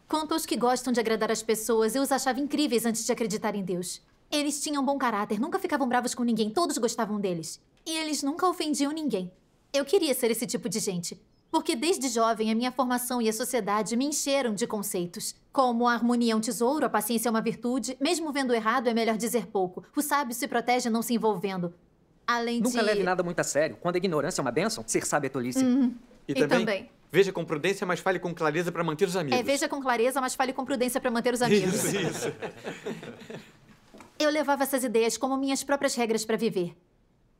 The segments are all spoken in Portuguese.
Quanto aos que gostam de agradar as pessoas, eu os achava incríveis antes de acreditar em Deus. Eles tinham bom caráter, nunca ficavam bravos com ninguém, todos gostavam deles. E eles nunca ofendiam ninguém. Eu queria ser esse tipo de gente. Porque desde jovem, a minha formação e a sociedade me encheram de conceitos. Como a harmonia é um tesouro, a paciência é uma virtude, mesmo vendo errado é melhor dizer pouco. O sábio se protege não se envolvendo. Além de... Nunca leve nada muito a sério. Quando a ignorância é uma bênção, ser sábio é tolice. E também, veja com prudência, mas fale com clareza para manter os amigos. Veja com clareza, mas fale com prudência para manter os amigos. Isso. Eu levava essas ideias como minhas próprias regras para viver.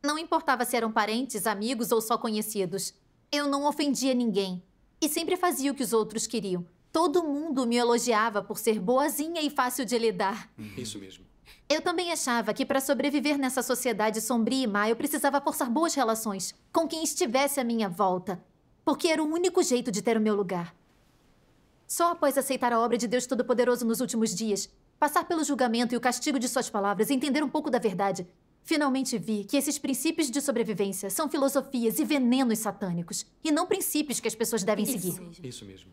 Não importava se eram parentes, amigos ou só conhecidos. Eu não ofendia ninguém. E sempre fazia o que os outros queriam. Todo mundo me elogiava por ser boazinha e fácil de lidar. Isso mesmo. Eu também achava que para sobreviver nessa sociedade sombria e má, eu precisava forçar boas relações com quem estivesse à minha volta. Porque era o único jeito de ter o meu lugar. Só após aceitar a obra de Deus Todo-Poderoso nos últimos dias, passar pelo julgamento e o castigo de suas palavras e entender um pouco da verdade, finalmente vi que esses princípios de sobrevivência são filosofias e venenos satânicos, e não princípios que as pessoas devem seguir. Isso mesmo.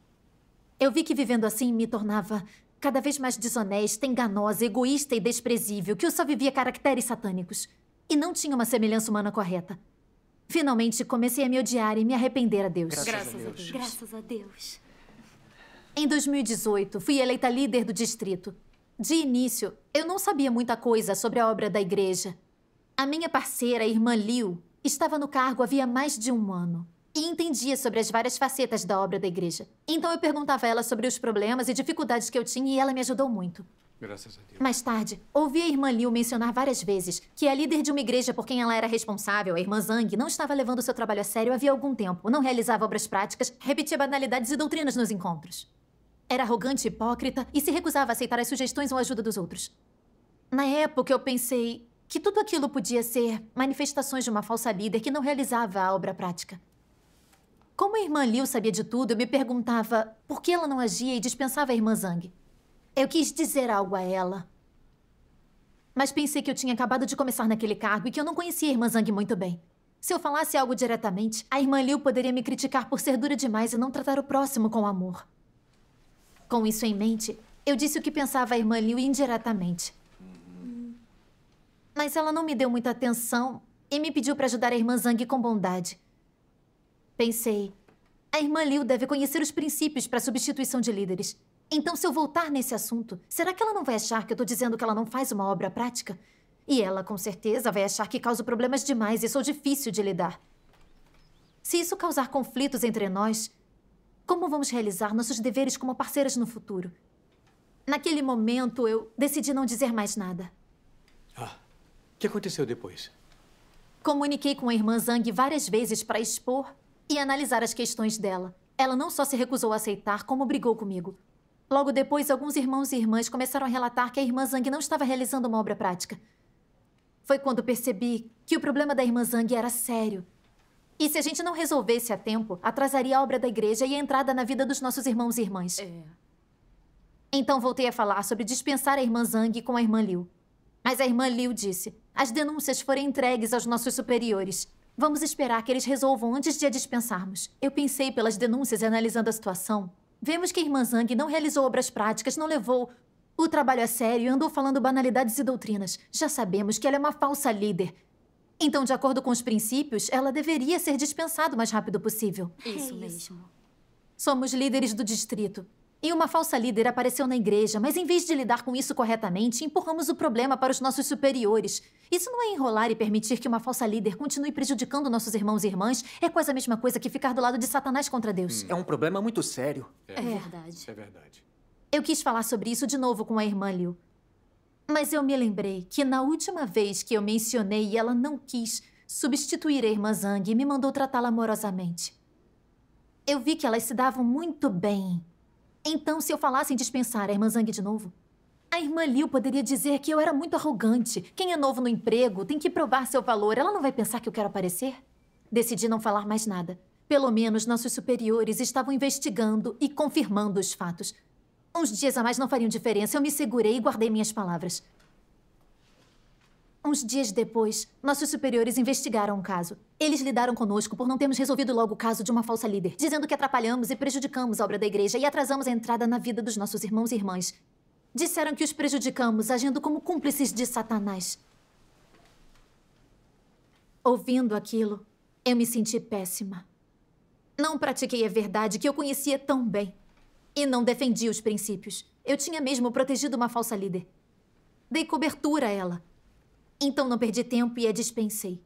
Eu vi que vivendo assim me tornava cada vez mais desonesta, enganosa, egoísta e desprezível, que eu só vivia caracteres satânicos e não tinha uma semelhança humana correta. Finalmente comecei a me odiar e me arrepender a Deus. Graças a Deus. Graças a Deus. Em 2018, fui eleita líder do distrito. De início, eu não sabia muita coisa sobre a obra da igreja. A minha parceira, a irmã Liu, estava no cargo havia mais de um ano e entendia sobre as várias facetas da obra da igreja. Então eu perguntava a ela sobre os problemas e dificuldades que eu tinha e ela me ajudou muito. Graças a Deus. Mais tarde, ouvi a irmã Liu mencionar várias vezes que a líder de uma igreja por quem ela era responsável, a irmã Zhang, não estava levando seu trabalho a sério havia algum tempo, não realizava obras práticas, repetia banalidades e doutrinas nos encontros. Era arrogante e hipócrita e se recusava a aceitar as sugestões ou a ajuda dos outros. Na época, eu pensei que tudo aquilo podia ser manifestações de uma falsa líder que não realizava a obra prática. Como a irmã Liu sabia de tudo, eu me perguntava por que ela não agia e dispensava a irmã Zhang. Eu quis dizer algo a ela. Mas pensei que eu tinha acabado de começar naquele cargo e que eu não conhecia a irmã Zhang muito bem. Se eu falasse algo diretamente, a irmã Liu poderia me criticar por ser dura demais e não tratar o próximo com amor. Com isso em mente, eu disse o que pensava a irmã Liu indiretamente. Mas ela não me deu muita atenção e me pediu para ajudar a irmã Zhang com bondade. Pensei, a irmã Liu deve conhecer os princípios para a substituição de líderes. Então, se eu voltar nesse assunto, será que ela não vai achar que eu estou dizendo que ela não faz uma obra prática? E ela, com certeza, vai achar que causo problemas demais e sou difícil de lidar. Se isso causar conflitos entre nós, como vamos realizar nossos deveres como parceiras no futuro? Naquele momento, eu decidi não dizer mais nada. O que aconteceu depois? Comuniquei com a irmã Zhang várias vezes para expor e analisar as questões dela. Ela não só se recusou a aceitar, como brigou comigo. Logo depois, alguns irmãos e irmãs começaram a relatar que a irmã Zhang não estava realizando uma obra prática. Foi quando percebi que o problema da irmã Zhang era sério. E se a gente não resolvesse a tempo, atrasaria a obra da igreja e a entrada na vida dos nossos irmãos e irmãs. Então voltei a falar sobre dispensar a irmã Zhang com a irmã Liu. Mas a irmã Liu disse, as denúncias foram entregues aos nossos superiores. Vamos esperar que eles resolvam antes de a dispensarmos. Eu pensei pelas denúncias e analisando a situação. Vemos que a irmã Zhang não realizou obras práticas, não levou o trabalho a sério e andou falando banalidades e doutrinas. Já sabemos que ela é uma falsa líder. Então, de acordo com os princípios, ela deveria ser dispensada o mais rápido possível. Isso mesmo. Somos líderes do distrito. E uma falsa líder apareceu na igreja, mas em vez de lidar com isso corretamente, empurramos o problema para os nossos superiores. Isso não é enrolar e permitir que uma falsa líder continue prejudicando nossos irmãos e irmãs. É quase a mesma coisa que ficar do lado de Satanás contra Deus. É um problema muito sério. É verdade. É verdade. Eu quis falar sobre isso de novo com a irmã Liu. Mas eu me lembrei que na última vez que eu mencionei, ela não quis substituir a irmã Zhang e me mandou tratá-la amorosamente. Eu vi que elas se davam muito bem. Então, se eu falasse em dispensar a irmã Zhang de novo, a irmã Liu poderia dizer que eu era muito arrogante. Quem é novo no emprego tem que provar seu valor. Ela não vai pensar que eu quero aparecer? Decidi não falar mais nada. Pelo menos nossos superiores estavam investigando e confirmando os fatos. Uns dias a mais não fariam diferença. Eu me segurei e guardei minhas palavras. Uns dias depois, nossos superiores investigaram o caso. Eles lidaram conosco por não termos resolvido logo o caso de uma falsa líder, dizendo que atrapalhamos e prejudicamos a obra da igreja e atrasamos a entrada na vida dos nossos irmãos e irmãs. Disseram que os prejudicamos agindo como cúmplices de Satanás. Ouvindo aquilo, eu me senti péssima. Não pratiquei a verdade que eu conhecia tão bem. E não defendi os princípios. Eu tinha mesmo protegido uma falsa líder. Dei cobertura a ela. Então não perdi tempo e a dispensei.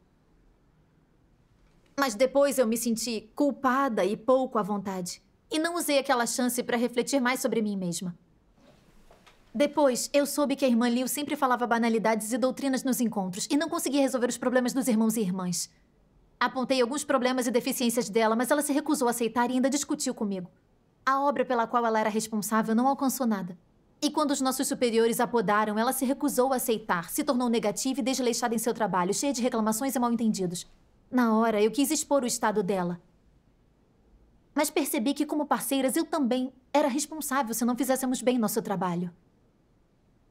Mas depois eu me senti culpada e pouco à vontade. E não usei aquela chance para refletir mais sobre mim mesma. Depois, eu soube que a irmã Liu sempre falava banalidades e doutrinas nos encontros e não conseguia resolver os problemas dos irmãos e irmãs. Apontei alguns problemas e deficiências dela, mas ela se recusou a aceitar e ainda discutiu comigo. A obra pela qual ela era responsável não alcançou nada. E quando os nossos superiores a podaram, ela se recusou a aceitar, se tornou negativa e desleixada em seu trabalho, cheia de reclamações e mal-entendidos. Na hora, eu quis expor o estado dela. Mas percebi que, como parceiras, eu também era responsável se não fizéssemos bem nosso trabalho.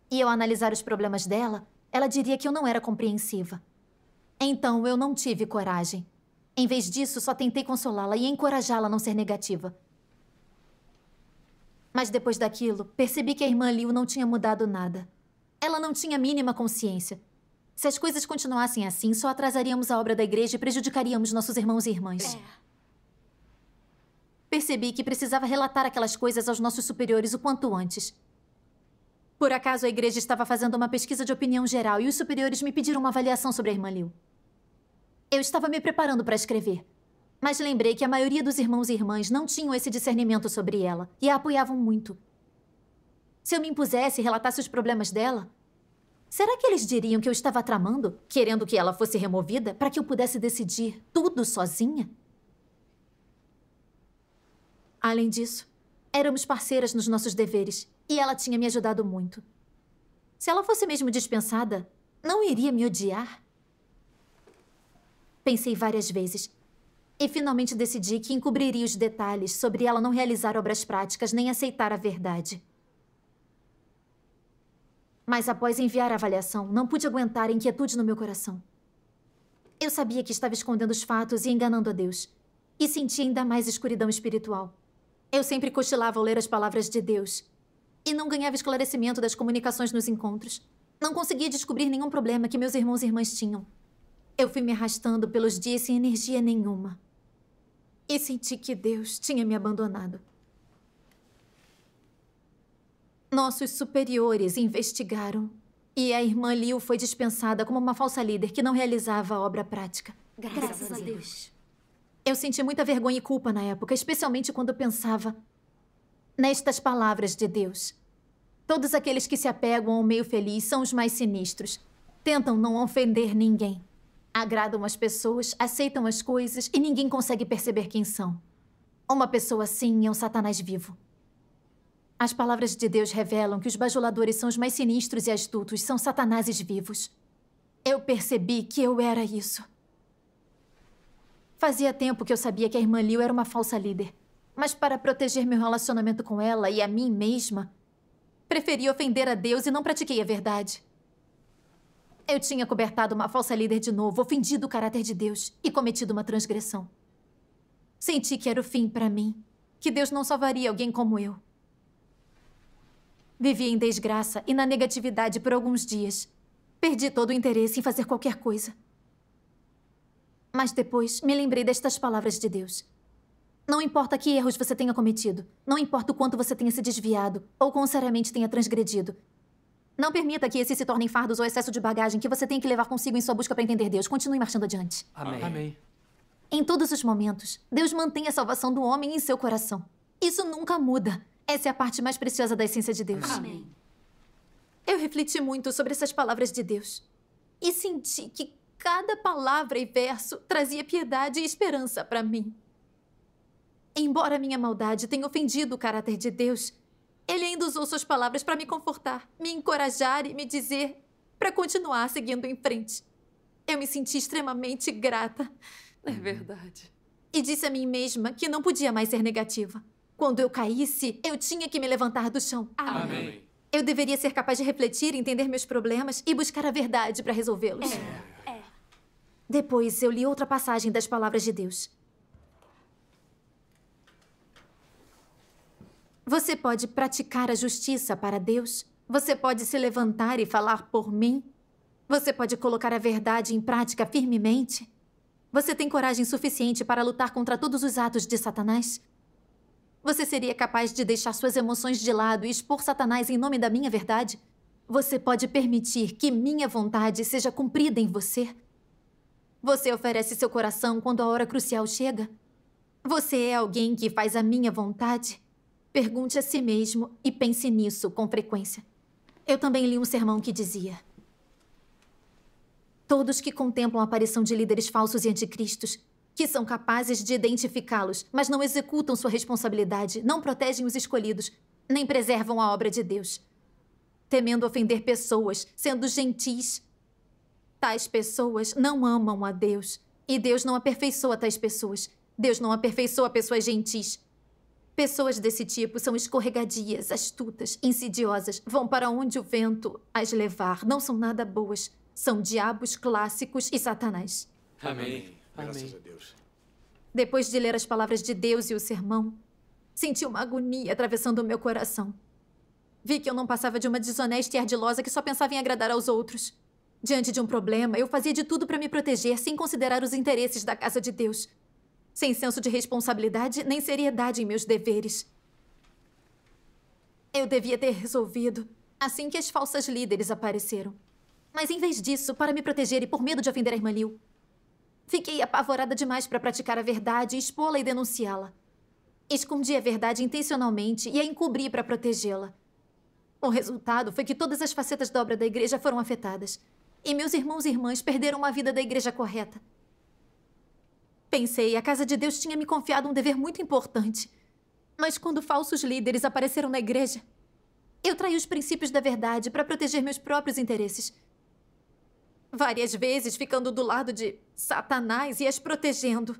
E ao analisar os problemas dela, ela diria que eu não era compreensiva. Então, eu não tive coragem. Em vez disso, só tentei consolá-la e encorajá-la a não ser negativa. Mas depois daquilo, percebi que a irmã Liu não tinha mudado nada. Ela não tinha a mínima consciência. Se as coisas continuassem assim, só atrasaríamos a obra da igreja e prejudicaríamos nossos irmãos e irmãs. Percebi que precisava relatar aquelas coisas aos nossos superiores o quanto antes. Por acaso, a igreja estava fazendo uma pesquisa de opinião geral e os superiores me pediram uma avaliação sobre a irmã Liu. Eu estava me preparando para escrever. Mas lembrei que a maioria dos irmãos e irmãs não tinham esse discernimento sobre ela e a apoiavam muito. Se eu me impusesse e relatasse os problemas dela, será que eles diriam que eu estava tramando, querendo que ela fosse removida para que eu pudesse decidir tudo sozinha? Além disso, éramos parceiras nos nossos deveres e ela tinha me ajudado muito. Se ela fosse mesmo dispensada, não iria me odiar? Pensei várias vezes. E finalmente decidi que encobriria os detalhes sobre ela não realizar obras práticas nem aceitar a verdade. Mas após enviar a avaliação, não pude aguentar a inquietude no meu coração. Eu sabia que estava escondendo os fatos e enganando a Deus. E senti ainda mais escuridão espiritual. Eu sempre cochilava ao ler as palavras de Deus. E não ganhava esclarecimento das comunicações nos encontros. Não conseguia descobrir nenhum problema que meus irmãos e irmãs tinham. Eu fui me arrastando pelos dias sem energia nenhuma. E senti que Deus tinha me abandonado. Nossos superiores investigaram. E a irmã Liu foi dispensada como uma falsa líder que não realizava a obra prática. Graças a Deus. Eu senti muita vergonha e culpa na época, especialmente quando pensava nestas palavras de Deus. Todos aqueles que se apegam ao meio feliz são os mais sinistros. Tentam não ofender ninguém. Agradam as pessoas, aceitam as coisas e ninguém consegue perceber quem são. Uma pessoa assim é um Satanás vivo. As palavras de Deus revelam que os bajuladores são os mais sinistros e astutos, são satanases vivos. Eu percebi que eu era isso. Fazia tempo que eu sabia que a irmã Liu era uma falsa líder. Mas para proteger meu relacionamento com ela e a mim mesma, preferi ofender a Deus e não pratiquei a verdade. Eu tinha cobertado uma falsa líder de novo, ofendido o caráter de Deus e cometido uma transgressão. Senti que era o fim para mim, que Deus não salvaria alguém como eu. Vivi em desgraça e na negatividade por alguns dias. Perdi todo o interesse em fazer qualquer coisa. Mas depois me lembrei destas palavras de Deus. Não importa que erros você tenha cometido, não importa o quanto você tenha se desviado ou quão seriamente tenha transgredido. Não permita que esses se tornem fardos ou excesso de bagagem que você tem que levar consigo em sua busca para entender Deus. Continue marchando adiante. Amém. Amém. Em todos os momentos, Deus mantém a salvação do homem em seu coração. Isso nunca muda. Essa é a parte mais preciosa da essência de Deus. Amém. Eu refleti muito sobre essas palavras de Deus. E senti que cada palavra e verso trazia piedade e esperança para mim. Embora minha maldade tenha ofendido o caráter de Deus, Ele ainda usou suas palavras para me confortar, me encorajar e me dizer para continuar seguindo em frente. Eu me senti extremamente grata. É verdade. E disse a mim mesma que não podia mais ser negativa. Quando eu caísse, eu tinha que me levantar do chão. Amém. Eu deveria ser capaz de refletir, entender meus problemas e buscar a verdade para resolvê-los. Depois, eu li outra passagem das palavras de Deus. Você pode praticar a justiça para Deus. Você pode se levantar e falar por mim. Você pode colocar a verdade em prática firmemente. Você tem coragem suficiente para lutar contra todos os atos de Satanás? Você seria capaz de deixar suas emoções de lado e expor Satanás em nome da minha verdade? Você pode permitir que minha vontade seja cumprida em você? Você oferece seu coração quando a hora crucial chega? Você é alguém que faz a minha vontade? Pergunte a si mesmo e pense nisso com frequência. Eu também li um sermão que dizia: todos que contemplam a aparição de líderes falsos e anticristos, que são capazes de identificá-los, mas não executam sua responsabilidade, não protegem os escolhidos, nem preservam a obra de Deus, temendo ofender pessoas, sendo gentis. Tais pessoas não amam a Deus, e Deus não aperfeiçoa tais pessoas. Deus não aperfeiçoa pessoas gentis. Pessoas desse tipo são escorregadias, astutas, insidiosas, vão para onde o vento as levar, não são nada boas. São diabos clássicos e Satanás. Amém. Graças a Deus. Depois de ler as palavras de Deus e o sermão, senti uma agonia atravessando o meu coração. Vi que eu não passava de uma desonesta e ardilosa que só pensava em agradar aos outros. Diante de um problema, eu fazia de tudo para me proteger, sem considerar os interesses da casa de Deus. Sem senso de responsabilidade nem seriedade em meus deveres. Eu devia ter resolvido assim que as falsas líderes apareceram. Mas em vez disso, para me proteger e por medo de ofender a irmã Liu, fiquei apavorada demais para praticar a verdade, expô-la e denunciá-la. Escondi a verdade intencionalmente e a encobri para protegê-la. O resultado foi que todas as facetas da obra da igreja foram afetadas. E meus irmãos e irmãs perderam a vida da igreja correta. Pensei, a casa de Deus tinha me confiado um dever muito importante. Mas quando falsos líderes apareceram na igreja, eu traí os princípios da verdade para proteger meus próprios interesses. Várias vezes ficando do lado de Satanás e as protegendo.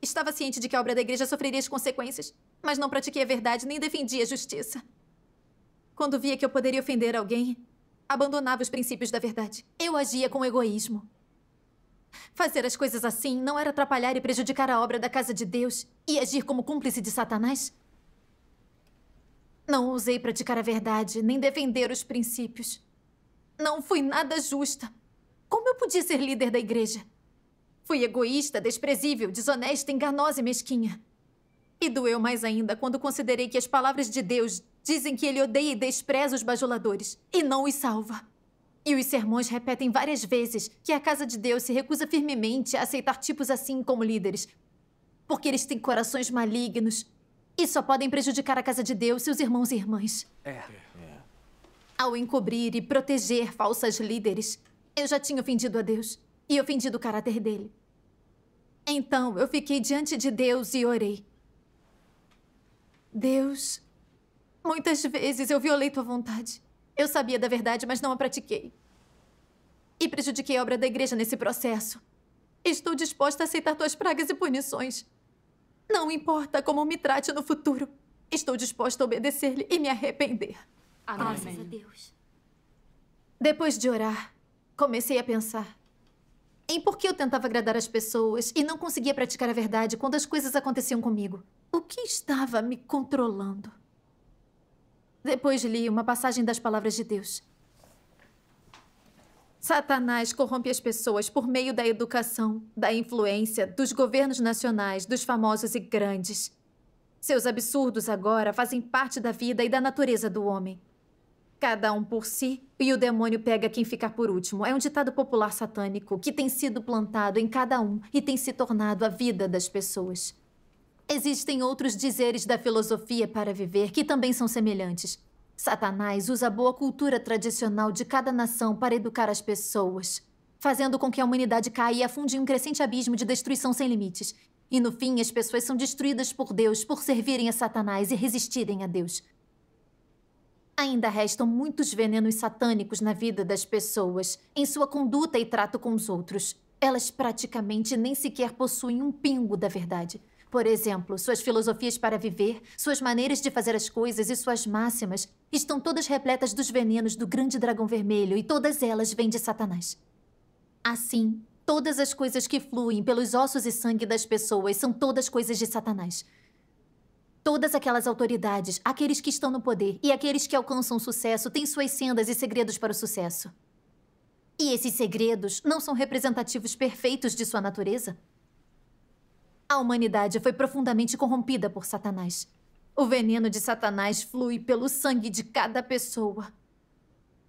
Estava ciente de que a obra da igreja sofreria as consequências, mas não pratiquei a verdade nem defendi a justiça. Quando via que eu poderia ofender alguém, abandonava os princípios da verdade. Eu agia com egoísmo. Fazer as coisas assim não era atrapalhar e prejudicar a obra da casa de Deus e agir como cúmplice de Satanás? Não ousei praticar a verdade, nem defender os princípios. Não fui nada justa. Como eu podia ser líder da igreja? Fui egoísta, desprezível, desonesta, enganosa e mesquinha. E doeu mais ainda quando considerei que as palavras de Deus dizem que ele odeia e despreza os bajuladores e não os salva. E os sermões repetem várias vezes que a casa de Deus se recusa firmemente a aceitar tipos assim como líderes, porque eles têm corações malignos e só podem prejudicar a casa de Deus, seus irmãos e irmãs. Ao encobrir e proteger falsas líderes, eu já tinha ofendido a Deus e ofendido o caráter dele. Então, eu fiquei diante de Deus e orei. Deus, muitas vezes eu violei tua vontade. Eu sabia da verdade, mas não a pratiquei. E prejudiquei a obra da igreja nesse processo. Estou disposta a aceitar tuas pragas e punições. Não importa como me trate no futuro. Estou disposta a obedecer-lhe e me arrepender. Graças a Deus. Depois de orar, comecei a pensar em por que eu tentava agradar as pessoas e não conseguia praticar a verdade quando as coisas aconteciam comigo. O que estava me controlando? Depois li uma passagem das palavras de Deus. Satanás corrompe as pessoas por meio da educação, da influência, dos governos nacionais, dos famosos e grandes. Seus absurdos agora fazem parte da vida e da natureza do homem. Cada um por si, e o demônio pega quem ficar por último. É um ditado popular satânico que tem sido plantado em cada um e tem se tornado a vida das pessoas. Existem outros dizeres da filosofia para viver que também são semelhantes. Satanás usa a boa cultura tradicional de cada nação para educar as pessoas, fazendo com que a humanidade caia e afunde em um crescente abismo de destruição sem limites. E no fim, as pessoas são destruídas por Deus por servirem a Satanás e resistirem a Deus. Ainda restam muitos venenos satânicos na vida das pessoas, em sua conduta e trato com os outros. Elas praticamente nem sequer possuem um pingo da verdade. Por exemplo, suas filosofias para viver, suas maneiras de fazer as coisas e suas máximas estão todas repletas dos venenos do grande dragão vermelho e todas elas vêm de Satanás. Assim, todas as coisas que fluem pelos ossos e sangue das pessoas são todas coisas de Satanás. Todas aquelas autoridades, aqueles que estão no poder e aqueles que alcançam sucesso têm suas sendas e segredos para o sucesso. E esses segredos não são representativos perfeitos de sua natureza? A humanidade foi profundamente corrompida por Satanás. O veneno de Satanás flui pelo sangue de cada pessoa.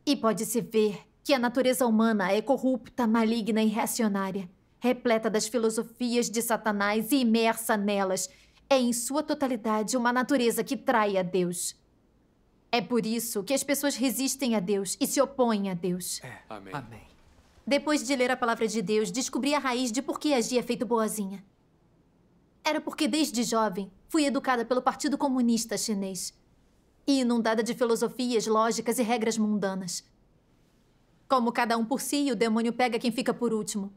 E pode-se ver que a natureza humana é corrupta, maligna e reacionária, repleta das filosofias de Satanás e imersa nelas. É, em sua totalidade, uma natureza que trai a Deus. É por isso que as pessoas resistem a Deus e se opõem a Deus. Amém. Amém. Depois de ler a palavra de Deus, descobri a raiz de por que agia feito boazinha. Era porque, desde jovem, fui educada pelo Partido Comunista Chinês e inundada de filosofias, lógicas e regras mundanas. Como cada um por si, o demônio pega quem fica por último.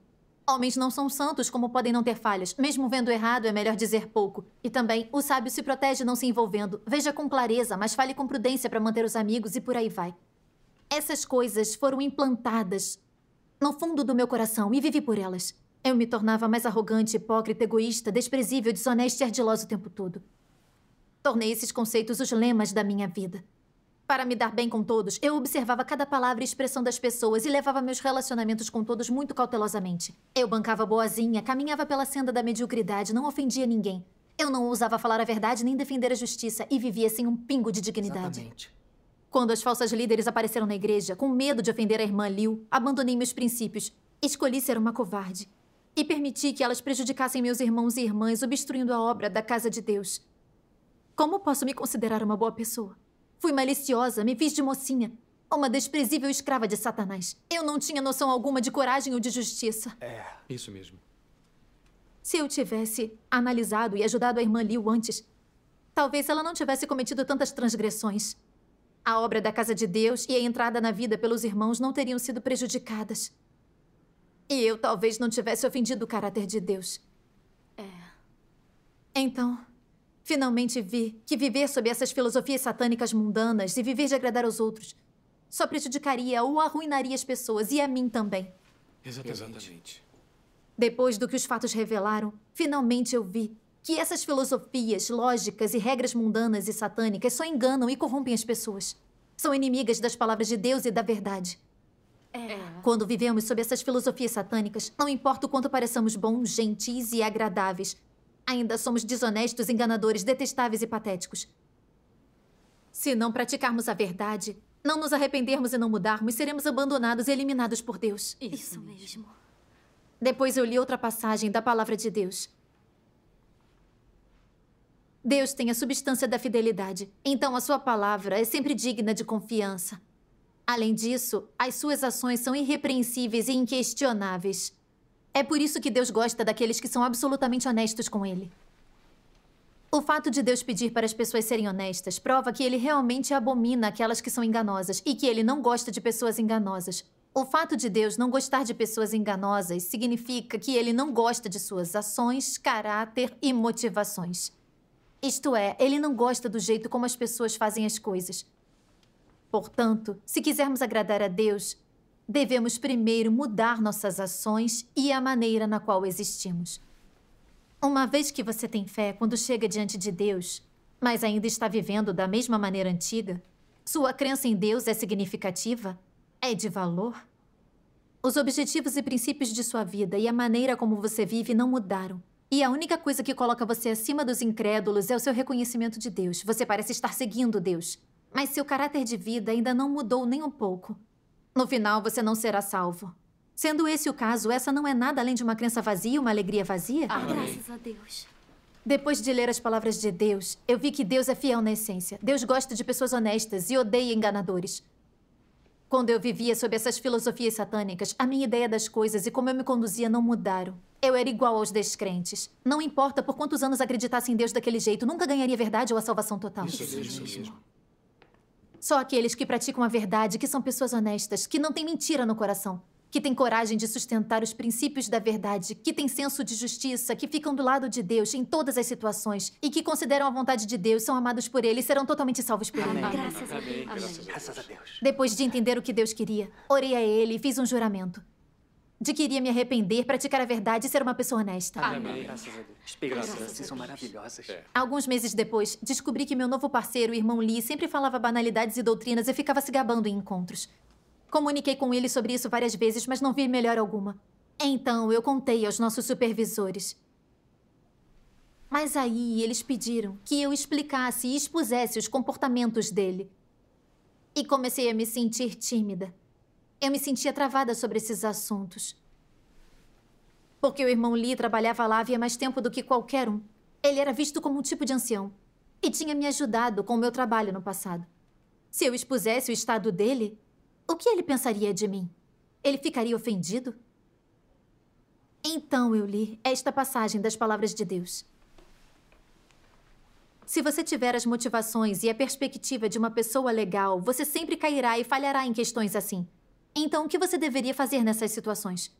Homens não são santos, como podem não ter falhas. Mesmo vendo errado, é melhor dizer pouco. E também, o sábio se protege não se envolvendo. Veja com clareza, mas fale com prudência para manter os amigos e por aí vai. Essas coisas foram implantadas no fundo do meu coração e vivi por elas. Eu me tornava mais arrogante, hipócrita, egoísta, desprezível, desonesta e ardilosa o tempo todo. Tornei esses conceitos os lemas da minha vida. Para me dar bem com todos, eu observava cada palavra e expressão das pessoas e levava meus relacionamentos com todos muito cautelosamente. Eu bancava boazinha, caminhava pela senda da mediocridade, não ofendia ninguém. Eu não ousava falar a verdade nem defender a justiça e vivia sem um pingo de dignidade. Exatamente. Quando as falsas líderes apareceram na igreja, com medo de ofender a irmã Liu, abandonei meus princípios. Escolhi ser uma covarde. E permiti que elas prejudicassem meus irmãos e irmãs, obstruindo a obra da casa de Deus. Como posso me considerar uma boa pessoa? Fui maliciosa, me fiz de mocinha. Uma desprezível escrava de Satanás. Eu não tinha noção alguma de coragem ou de justiça. Isso mesmo. Se eu tivesse analisado e ajudado a irmã Liu antes, talvez ela não tivesse cometido tantas transgressões. A obra da casa de Deus e a entrada na vida pelos irmãos não teriam sido prejudicadas. E eu talvez não tivesse ofendido o caráter de Deus. Então, finalmente vi que viver sob essas filosofias satânicas mundanas e viver de agradar aos outros só prejudicaria ou arruinaria as pessoas e a mim também. Exatamente. Depois do que os fatos revelaram, finalmente eu vi que essas filosofias, lógicas e regras mundanas e satânicas só enganam e corrompem as pessoas. São inimigas das palavras de Deus e da verdade. Quando vivemos sob essas filosofias satânicas, não importa o quanto pareçamos bons, gentis e agradáveis, ainda somos desonestos, enganadores, detestáveis e patéticos. Se não praticarmos a verdade, não nos arrependermos e não mudarmos, seremos abandonados e eliminados por Deus. Isso mesmo. Depois eu li outra passagem da palavra de Deus. Deus tem a substância da fidelidade, então a sua palavra é sempre digna de confiança. Além disso, as suas ações são irrepreensíveis e inquestionáveis. É por isso que Deus gosta daqueles que são absolutamente honestos com Ele. O fato de Deus pedir para as pessoas serem honestas prova que Ele realmente abomina aquelas que são enganosas e que Ele não gosta de pessoas enganosas. O fato de Deus não gostar de pessoas enganosas significa que Ele não gosta de suas ações, caráter e motivações. Isto é, Ele não gosta do jeito como as pessoas fazem as coisas. Portanto, se quisermos agradar a Deus, devemos primeiro mudar nossas ações e a maneira na qual existimos. Uma vez que você tem fé quando chega diante de Deus, mas ainda está vivendo da mesma maneira antiga, sua crença em Deus é significativa? É de valor? Os objetivos e princípios de sua vida e a maneira como você vive não mudaram. E a única coisa que coloca você acima dos incrédulos é o seu reconhecimento de Deus. Você parece estar seguindo Deus, mas seu caráter de vida ainda não mudou nem um pouco. No final, você não será salvo. Sendo esse o caso, essa não é nada além de uma crença vazia, uma alegria vazia? Graças a Deus. Depois de ler as palavras de Deus, eu vi que Deus é fiel na essência. Deus gosta de pessoas honestas e odeia enganadores. Quando eu vivia sob essas filosofias satânicas, a minha ideia das coisas e como eu me conduzia não mudaram. Eu era igual aos descrentes. Não importa por quantos anos acreditasse em Deus daquele jeito, nunca ganharia a verdade ou a salvação total. Isso mesmo. Só aqueles que praticam a verdade, que são pessoas honestas, que não têm mentira no coração, que têm coragem de sustentar os princípios da verdade, que têm senso de justiça, que ficam do lado de Deus em todas as situações e que consideram a vontade de Deus, são amados por Ele e serão totalmente salvos por Ele. Graças a Deus. Graças a Deus. Depois de entender o que Deus queria, orei a Ele e fiz um juramento de que iria me arrepender, praticar a verdade e ser uma pessoa honesta. Graças a Deus. Experiências são maravilhosas. Alguns meses depois, descobri que meu novo parceiro, o irmão Lee, sempre falava banalidades e doutrinas e ficava se gabando em encontros. Comuniquei com ele sobre isso várias vezes, mas não vi melhor alguma. Então, eu contei aos nossos supervisores. Mas aí, eles pediram que eu explicasse e expusesse os comportamentos dele. E comecei a me sentir tímida. Eu me sentia travada sobre esses assuntos. Porque o irmão Lee trabalhava lá havia mais tempo do que qualquer um. Ele era visto como um tipo de ancião. E tinha me ajudado com o meu trabalho no passado. Se eu expusesse o estado dele, o que ele pensaria de mim? Ele ficaria ofendido? Então eu li esta passagem das palavras de Deus. Se você tiver as motivações e a perspectiva de uma pessoa legal, você sempre cairá e falhará em questões assim. Então, o que você deveria fazer nessas situações?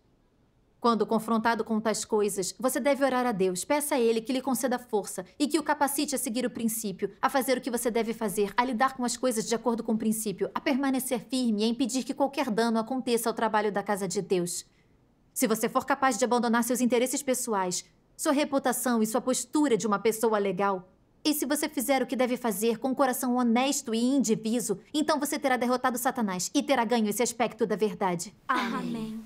Quando confrontado com tais coisas, você deve orar a Deus. Peça a Ele que lhe conceda força e que o capacite a seguir o princípio, a fazer o que você deve fazer, a lidar com as coisas de acordo com o princípio, a permanecer firme e a impedir que qualquer dano aconteça ao trabalho da casa de Deus. Se você for capaz de abandonar seus interesses pessoais, sua reputação e sua postura de uma pessoa legal, e se você fizer o que deve fazer com um coração honesto e indiviso, então você terá derrotado Satanás e terá ganho esse aspecto da verdade. Amém.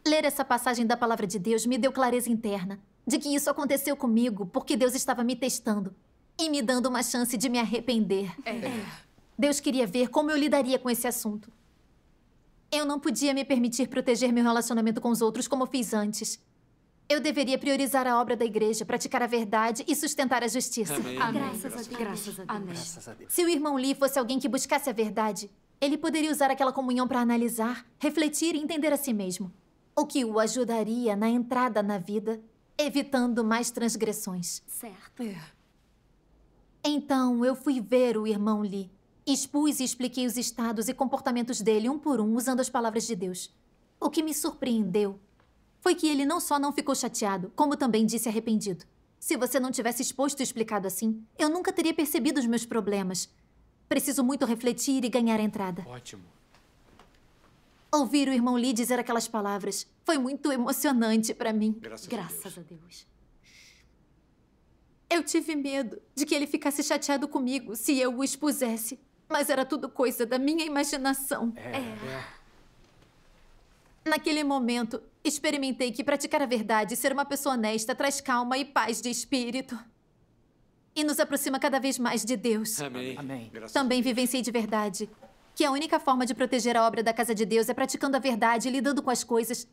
Ler essa passagem da palavra de Deus me deu clareza interna de que isso aconteceu comigo porque Deus estava me testando e me dando uma chance de me arrepender. Deus queria ver como eu lidaria com esse assunto. Eu não podia me permitir proteger meu relacionamento com os outros como fiz antes. Eu deveria priorizar a obra da igreja, praticar a verdade e sustentar a justiça. Graças a Deus. Graças a Deus. Graças a Deus. Se o irmão Lee fosse alguém que buscasse a verdade, ele poderia usar aquela comunhão para analisar, refletir e entender a si mesmo, o que o ajudaria na entrada na vida, evitando mais transgressões. Certo. Então, eu fui ver o irmão Lee. Expus e expliquei os estados e comportamentos dele um por um, usando as palavras de Deus. O que me surpreendeu foi que ele não só não ficou chateado, como também disse arrependido. Se você não tivesse exposto e explicado assim, eu nunca teria percebido os meus problemas. Preciso muito refletir e ganhar a entrada. Ótimo. Ouvir o irmão Lee dizer aquelas palavras foi muito emocionante para mim. Graças a Deus. Eu tive medo de que ele ficasse chateado comigo se eu o expusesse. Mas era tudo coisa da minha imaginação. Naquele momento, experimentei que praticar a verdade e ser uma pessoa honesta traz calma e paz de espírito. E nos aproxima cada vez mais de Deus. Amém. Também vivenciei de verdade que a única forma de proteger a obra da casa de Deus é praticando a verdade e lidando com as coisas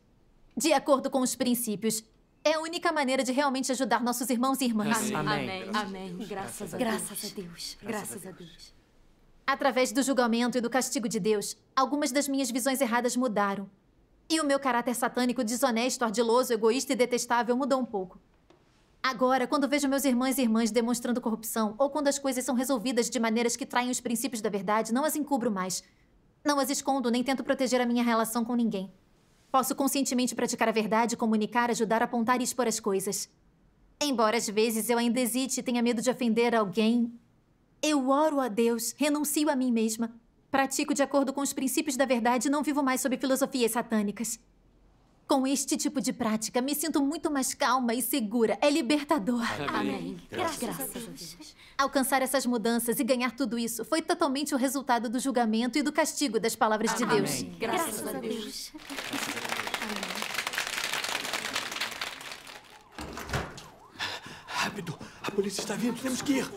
de acordo com os princípios. É a única maneira de realmente ajudar nossos irmãos e irmãs. Amém. Graças a Deus. Graças a Deus. Através do julgamento e do castigo de Deus, algumas das minhas visões erradas mudaram. E o meu caráter satânico, desonesto, ardiloso, egoísta e detestável mudou um pouco. Agora, quando vejo meus irmãos e irmãs demonstrando corrupção, ou quando as coisas são resolvidas de maneiras que traem os princípios da verdade, não as encubro mais. Não as escondo, nem tento proteger a minha relação com ninguém. Posso conscientemente praticar a verdade, comunicar, ajudar, apontar e expor as coisas. Embora às vezes eu ainda hesite e tenha medo de ofender alguém, eu oro a Deus, renuncio a mim mesma, pratico de acordo com os princípios da verdade e não vivo mais sob filosofias satânicas. Com este tipo de prática, me sinto muito mais calma e segura. É libertador. Amém. Graças a Deus. Alcançar essas mudanças e ganhar tudo isso foi totalmente o resultado do julgamento e do castigo das palavras de Deus. Graças a Deus. Rápido! A polícia está vindo, temos que ir!